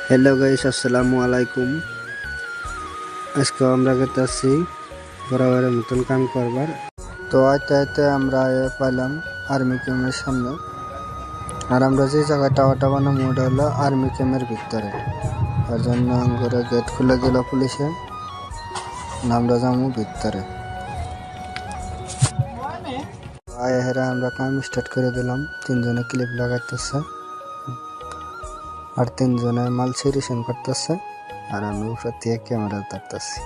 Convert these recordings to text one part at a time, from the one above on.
Hello guys, আসসালামু আলাইকুম। আজকে আমরা গেতেছি বরাবরের মতন কাম করবার। তো আইতে আইতে আমরা পাইলাম আর্মি ক্যাম্পের সামনে। আর আমরা যে জায়গাটা টাওয়ারটা বানাবো ওটা হলো আর্মি ক্যাম্পের ভিতরে। তার জন্য করে গেট খুলে দিল পুলিশে, আমরা যাবো ভিতরে। হেরা আমরা কাম স্টার্ট করে দিলাম। 3 জনে ক্লিপ লাগাইতেছে আর 3 জনে মাল সিরিশন করতেছে, আর আমি উপর থেকে ক্যামেরা ধরতেছি।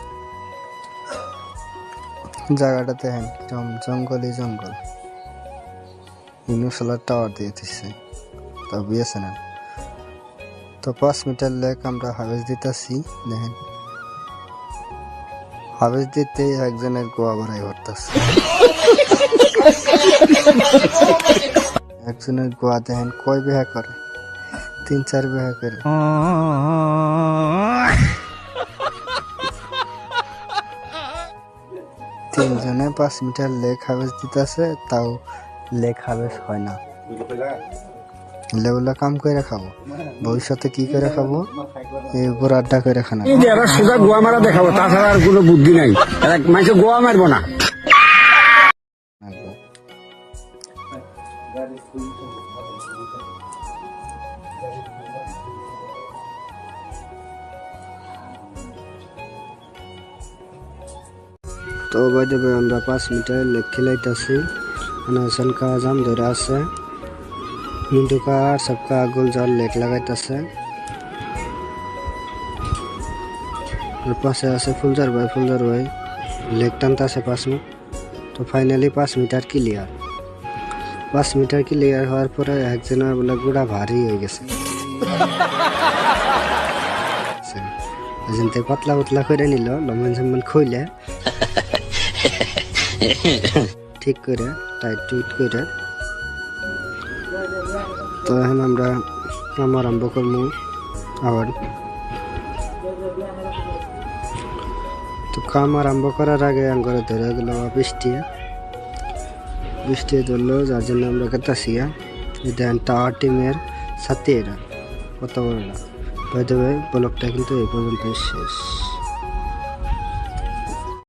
জায়গাটাতে জঙ্গলই জঙ্গল। ইউনিভার্সাল টাওয়ার দিয়ে দিচ্ছে, তো বুঝেছে না। তো 5 মিটার লেক আমরা হাবেজ দিতেছি। দেখেন হাবেজ দিতে একজনের গোয়া ভরাই ভরতেছে। একজনের গোয়া দেখেন কয় বিহা করে, 3-4 বিহা করে। তিনজনে 5 মিটার লেক হাবেজ দিতেছে, তাও লেক হাবেজ হয় না। লেগুলা কাম করে খাবো, ভবিষ্যতে কি করে খাবো, এই উপর আড্ডা করে খানা। সোজা গোয়া মারা দেখাবো, তাছাড়া আর কোনো বুদ্ধি নাই। মানুষে গোয়া মারবো না। তো বাইদে আমরা 5 মিটার লেক খেলাইতেছি। হাসানকা জাম ধরে আছে, মিন্টুকা আর সবকা গোল জল লেক লাগাইতেছে। আর পাশে আছে ফুলজার ভাই লেক টানতেছে 5 মিনিট। তো finally 5 meter clear. 5 meter clear হওয়ার পরে একজনের বলে গোড়া ভারী হয়ে গেছে। পাতলা পাতলা করে নিল, লম্বন সম্বন খুইলে ঠিক করে টাইট টুইট করে। তো এখন আমরা কাম আরম্ভ করবো আবার। তো কাম আরম্ভ করার আগে আঙ্গরে ধরে গেল বৃষ্টি ধরলো, যার জন্য আমরা কেতাছি। এটা টাওয়ার টিমের সাথে এরা কত বড় না। ব্লকটা কিন্তু এই পর্যন্ত শেষ।